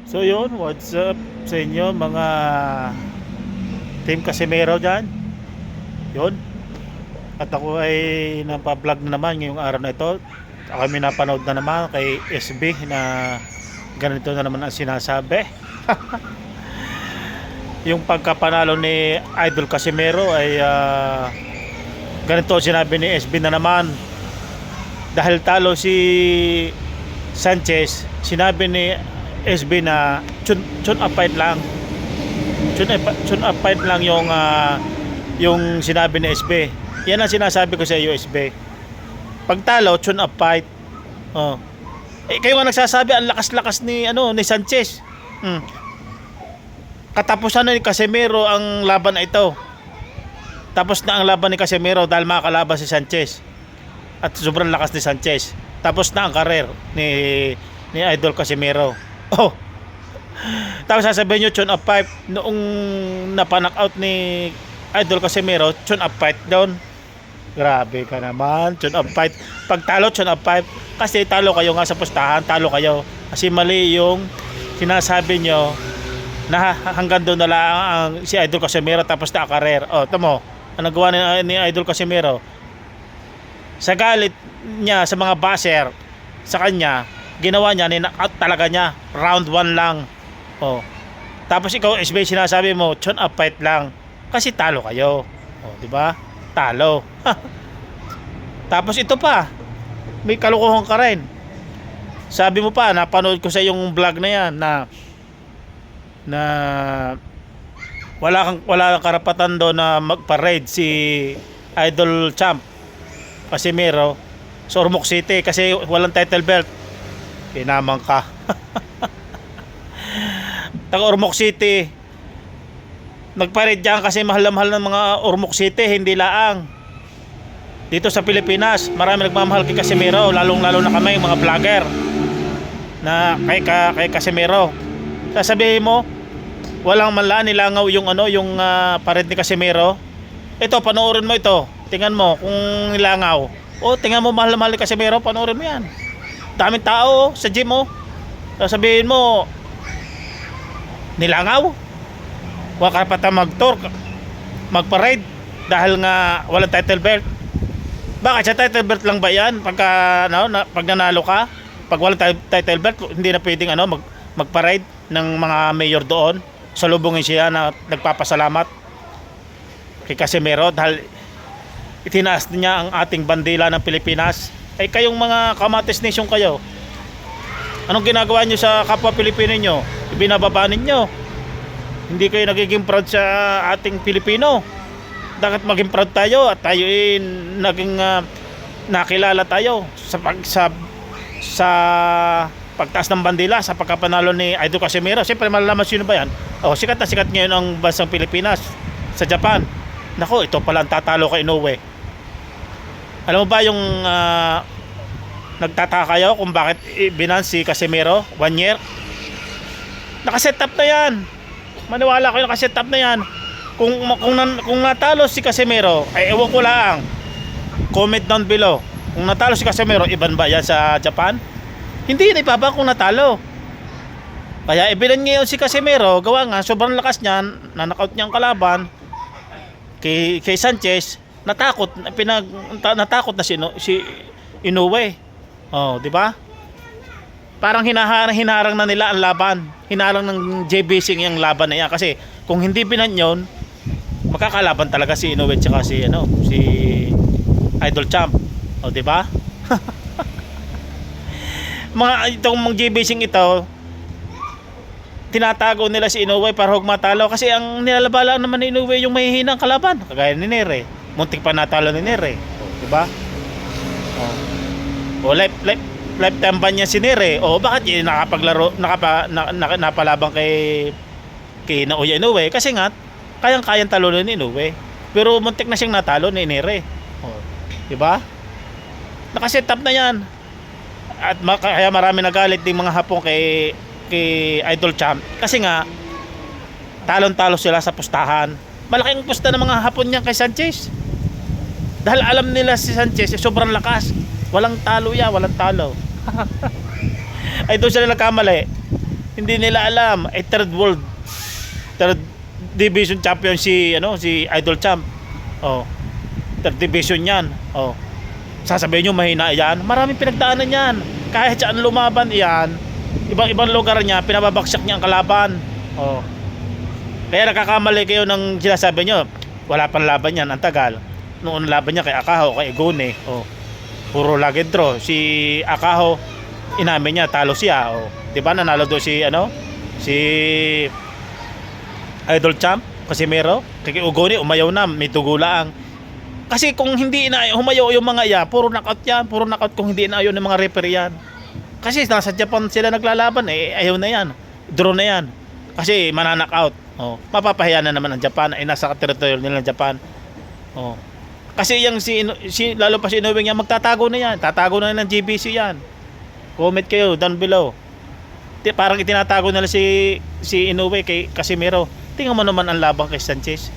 So yun, what's up sa inyo mga Team Casimero dyan. Yun. At ako ay napablog na naman ngayong araw na ito. Ako may napanood na naman kay SB na ganito na naman ang sinasabi. Yung pagkapanalo ni Idol Casimero ay ganito sinabi ni SB na naman. Dahil talo si Sanchez, sinabi ni SB na chun apait lang. Chun apait lang yung sinabi ni SB. Yan ang sinasabi ko sa iyo, SB. Pag talo, chun apait. Oh. Kayo nga nagsasabi ang lakas-lakas ni ni Sanchez. Katapusan na ni Casimero ang laban na ito. Tapos na ang laban ni Casimero dahil makakalaban si Sanchez. At sobrang lakas ni Sanchez. Tapos na ang karir ni Idol Casimero. Oh. Tapos sasabihin nyo, tune up pipe. Noong napanak out ni Idol Casimero, tune up pipe down. Grabe ka naman, tune up pipe. Pag talo, tune up pipe. Kasi talo kayo nga sa pustahan, talo kayo. Kasi mali yung sinasabi nyo na hanggang doon na lang ang si Idol Casimero tapos na ang karir. Oh, tamo, ang nagawa ni Idol Casimero, sa galit niya sa mga basher sa kanya, ginawa niya, ni-knockout talaga niya. Round 1 lang. Oh. Tapos ikaw, SB, sinasabi mo, tune up fight lang. Kasi talo kayo. Oh, di ba? Talo. Tapos ito pa, may kalukuhan ka rin. Sabi mo pa, napanood ko sa yung vlog na yan na wala kang karapatan doon na magpa-raid si Idol Champ Casimero sa Ormoc City kasi walang title belt. Pinamang ka. Taga Ormoc City, nagpa-raid dyan kasi mahal na mahal ng mga Ormoc City, hindi laang. Dito sa Pilipinas, marami nagmamahal kay Casimero, lalong-lalo na kami, mga vlogger na kay Casimero. Sasabihin mo, walang manlaan nilangaw yung yung pared ni Casimero. Ito, panoorin mo ito. Tingnan mo kung nilangaw. O, tingnan mo, mahal na mahal ni Casimero, panoorin mo yan. Daming tao sa gym mo. Sasabihin mo, nilangaw. Huwag ka pa mag-tour, magpa-raid dahil nga walang title belt. Bakit sa title belt lang ba yan? Pagka, pag nanalo ka, pag walang title belt, hindi na pwedeng magpa-raid ng mga mayor doon. Salubungin siya na nagpapasalamat kay Casimero dahil itinaas niya ang ating bandila ng Pilipinas. Ay kayong mga Kamatis Nation kayo, anong ginagawa nyo sa kapwa Pilipino nyo? Ibinababa ninyo. Hindi kayo nagiging proud sa ating Pilipino. Dapat maging proud tayo at tayo naging nakilala tayo sa pagtaas ng bandila sa pagkapanalo ni Idol Casimero. Siyempre malalaman sino ba yan. Oh, sikat na sikat ngayon ang bansang Pilipinas sa Japan. Nako, ito pala ang tatalo kay Inoue. Alam mo ba yung nagtataka kayo kung bakit binan si Casimero 1 year? Nakaset up na yan. Maniwala kayo, nakaset up na yan. Kung natalo si Casimero, ay ewan ko lang. Comment down below. Kung natalo si Casimero, iban ba yan sa Japan? Hindi yun ibaba kung natalo. Kaya ibilan ngayon si Casimero, gawa nga sobrang lakas niyan, na-knockout niya ang kalaban kay Sanchez. Natakot na si Inoue. Oh, di ba? Parang hinarang na nila ang laban. Hinarang ng JB Singh yung laban na yan kasi kung hindi binan yon, makakalaban talaga si Inoue tsaka si Idol Champ. Oh, di ba? Itong JB Singh ito, tinatago nila si Inoue para huwag matalo kasi ang nilalabala naman ni Inoue yung mahihinang kalaban kagaya ni Nere. Muntik pa natalo ni Nere. O, diba? O lifetime ban niya si Nere. O bakit yun nakapaglaro, napalabang kay Naoya Inoue? Kasi nga, kayang-kayang talo ni Inoue. Pero muntik na siyang natalo ni Nere. O, diba? Nakaset up na yan. At kaya marami nagalit din mga Hapon kay Idol Champ. Kasi nga, talon-talo sila sa pustahan. Malaking pusta ng mga Hapon niya kay Sanchez. Dahil alam nila si Sanchez sobrang lakas. Walang talo yan, walang talo. Ay doon sila nagkamali. Hindi nila alam. Third division champion si Idol Champ. Oh. Third division 'yan. Oh. Sasabihin nyo mahina yan. Maraming pinagdaanan yan. Kahit saan lumaban yan, ibang lugar niya, pinababaksak niya ang kalaban. Oh. Kaya nakakamali kayo ng sinasabi nyo, wala pang laban yan, ang tagal. Noon laban niya kay Akaho, kay Igone. Oh. Puro lagi draw. Si Akaho, inamin niya, talo siya. Oh. Diba nanalo doon si Idol Champ, Casimero. Kay Igone, umayaw na, may tugulaang. Kasi kung hindi na humayo yung mga puro knockout yan, puro knockout kung hindi na ayon ng mga referee yan. Kasi nasa Japan sila naglalaban ayaw na yan. Draw na yan. Kasi mananockout. Oh, mapapahiya na naman ang Japan ay nasa teritoryo nila ng Japan. Oh. Kasi yung lalo pa si Inoue niya magtatago na yan. Tatago na ng GBC yan. Comment kayo down below. Parang itinatago nila si Inoue kay Casimero. Tingnan mo naman ang labang kay Sanchez.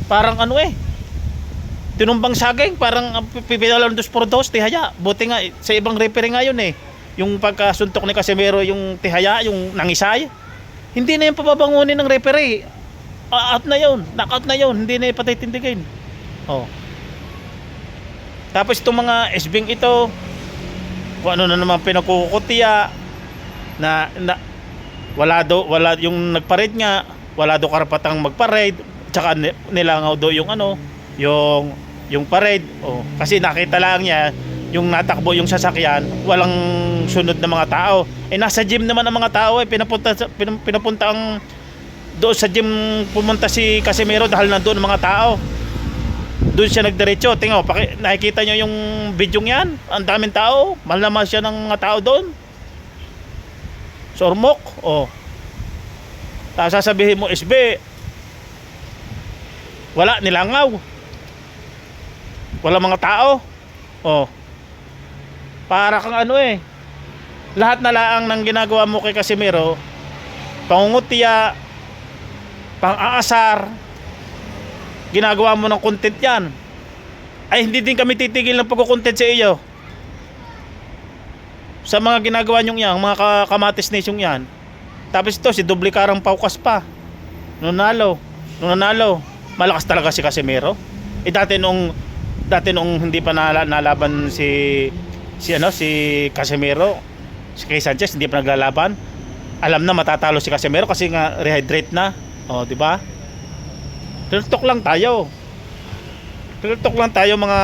Parang tinumbang saging, parang pipinalan 2-2, tihaya. Buti nga, sa ibang referee nga yun yung pagkasuntok ni Casimero, yung tihaya, yung nangisay. Hindi na yung pababangunin ng referee. Out na yun, knockout na yun, hindi na yung patitindigin. Oh. Tapos itong mga SBing ito, kung ano na naman pinakukutiya, na wala yung nagparade nga, wala do karapatang magparade, tsaka nilangaw do yung parade. Oh, kasi nakita lang niya yung natakbo yung sasakyan, walang sunod na mga tao. Nasa gym naman ang mga tao pinapunta ang doon sa gym, pumunta si Casimero dahil nandoon ang mga tao. Doon siya nagdiretso. Tingnan, nakikita niyo yung video niyan, ang daming tao, malaman siya ng mga tao doon. Sormok. Oh. Tapos sasabihin mo, SB, wala, nilangaw. Wala mga tao. Oh. Para kang lahat na laang ng ginagawa mo kay Casimero, pangungutya, pang-aasar, ginagawa mo ng content yan. Ay hindi din kami titigil ng pagkukontent sa iyo. Sa mga ginagawa nyong yan, mga kamatis nasyong yan. Tapos ito, si Dublikarang Paukas pa. Nung nanalo, malakas talaga si Casimero. Dati nung hindi pa nalaban si Casimero, si kay Sanchez hindi pa naglalaban. Alam na matatalo si Casimero kasi nga rehydrate na. Oh, di ba? Tiltok lang tayo mga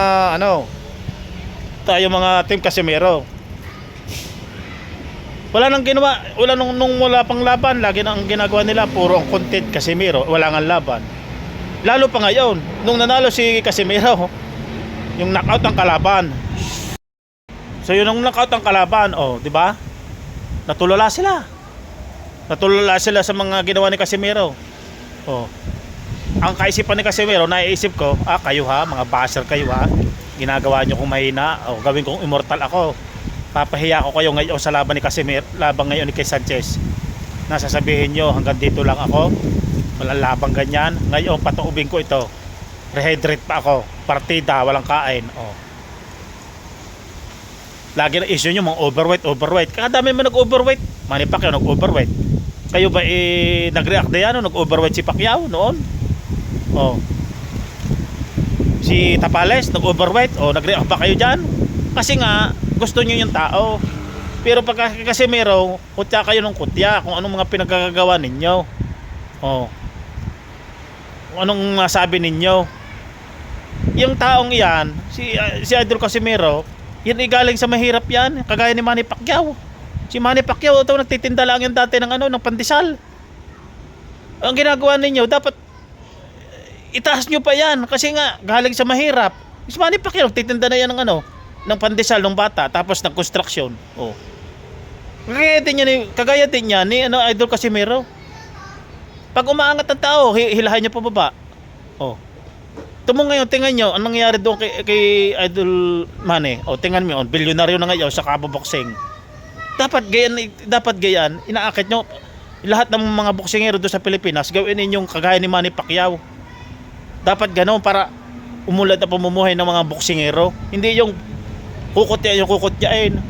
mga team Casimero. Wala nang ginawa, nung wala pang laban, lagi nang ginagawa nila puro ang content Casimero, wala nang laban. Lalo pa ngayon, nung nanalo si Casimero, yung knockout ang kalaban. So yun ang knockout ang kalaban, di ba? Natulala sila sa mga ginawa ni Casimero. Oh. Ang kaisipan ni Casimero, naiisip ko, kayo mga basher kayo ginagawa nyo kung mahina, gawin kong immortal ako. Papahiya ko kayo ngayon sa laban ni Casimero, laban ngayon ni kay Sanchez. Nasasabihin nyo, hanggang dito lang ako, walang labang ganyan. Ngayon, patuubin ko ito. Rehydrate pa ako, partida, walang kain. Lagi na issue nyo mga overweight. Kadami mo nag-overweight. Manny Pacquiao nag-overweight. Kayo ba nag-react na yan nag-overweight si Pacquiao noon? Si Tapales nag-overweight. Nag-react ba kayo dyan? Kasi nga gusto nyo yung tao. Pero pagka Casimero, kutya kayo ng kutya kung anong mga pinagkagagawa ninyo. Kung anong nasabi ninyo. Yung taong iyan, si Idol Casimero, yan galing sa mahirap yan, kagaya ni Manny Pacquiao. Si Manny Pacquiao ito nagtitinda lang yan dati ng pandesal. Ang ginagawa ninyo, dapat itaas nyo pa yan kasi nga galing sa mahirap. Si Manny Pacquiao nagtitinda na yan ng pandesal ng bata, tapos ng construction. Kagaya din yan ni Idol Casimero. Pag umaangat ang tao, hilahan niya pababa. Tumong ngayon, tingnan nyo, anong nangyayari doon kay Idol Manny. Tingnan nyo, bilyonaryo na ngayon sa kaboboksing. Dapat gayan, inaakit nyo, lahat ng mga boksingero doon sa Pilipinas, gawin ninyong kagaya ni Manny Pacquiao. Dapat ganoon para umulad na pamumuhay ng mga boksingero. Hindi yung kukutyain.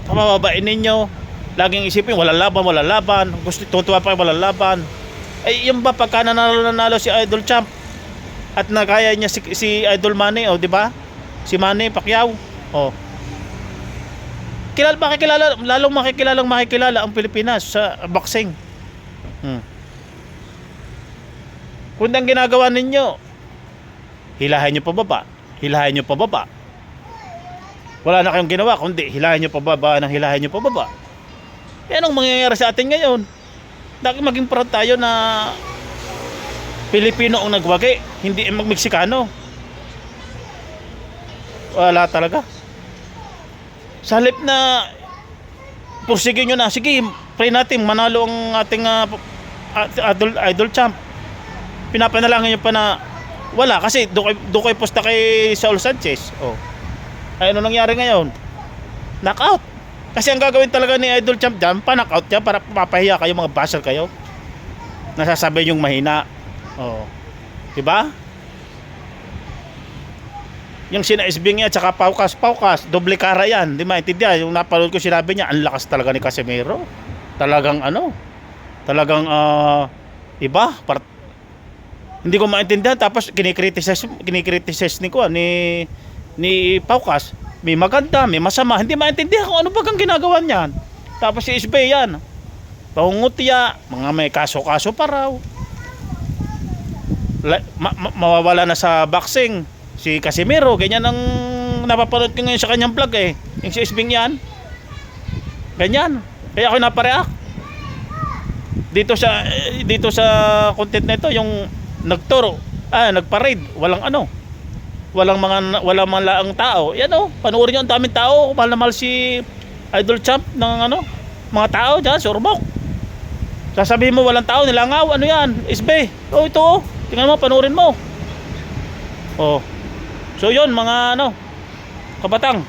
Pababain ninyo, Laging isipin, walang laban. Gusto tutuwa pa walang laban. Ay, yung ba pagka nanalo si Idol Champ at nakaya niya si Idol Manny, oh, di ba? Si Manny Pacquiao. Oh. Lalong makikilala ang Pilipinas sa boxing. Kung ang ginagawa ninyo, hilahin nyo pababa. Wala na kayong ginawa, kundi hilahin nyo pababa. Yan ang mangyayari sa atin ngayon. Dapat maging proud tayo na Pilipino ang nagwagi, hindi Meksikano. Wala talaga. Sa halip na pursige nyo na, sige, pray natin manalo ang ating Idol Champ. Pinapanalangin nyo pa na wala, kasi doon kayo posta kay Saul Sanchez. Oh. Ay, ano nangyari ngayon? Knockout. Kasi ang gagawin talaga ni Idol Champ dyan, pa-knockout niya para mapahiya kayo, mga basher kayo. Nasasabi yung mahina. Oh. Diba? Yung sina Isbing niya, tsaka Paukas, doble kara yan. Di maintindihan? Yung napanood ko, sinabi niya, ang lakas talaga ni Casimero. Talagang iba. Hindi ko maintindihan. Tapos kinikriticize ni Paukas. May maganda, may masama. Hindi maintindihan kung ano bagang ginagawa niyan. Tapos si Isbe yan, pangungutya, mga may kaso-kaso pa raw. Mawawala na sa boxing si Casimero. Ganyan ang napapanood ko ngayon sa kanyang vlog eh. Yung si Isbing yan, ganyan. Kaya ako napareact dito sa content na ito. Yung nagparade, walang mga laang tao. Yan panoorin niyo, ang daming tao. Mahal na mahal si Idol Champ ng mga tao diyan sa Ormoc. Sasabihin mo walang tao, nilangaw, ano yan? Isbe. Ito. Tingnan mo, panoorin mo. So yun mga kabatang.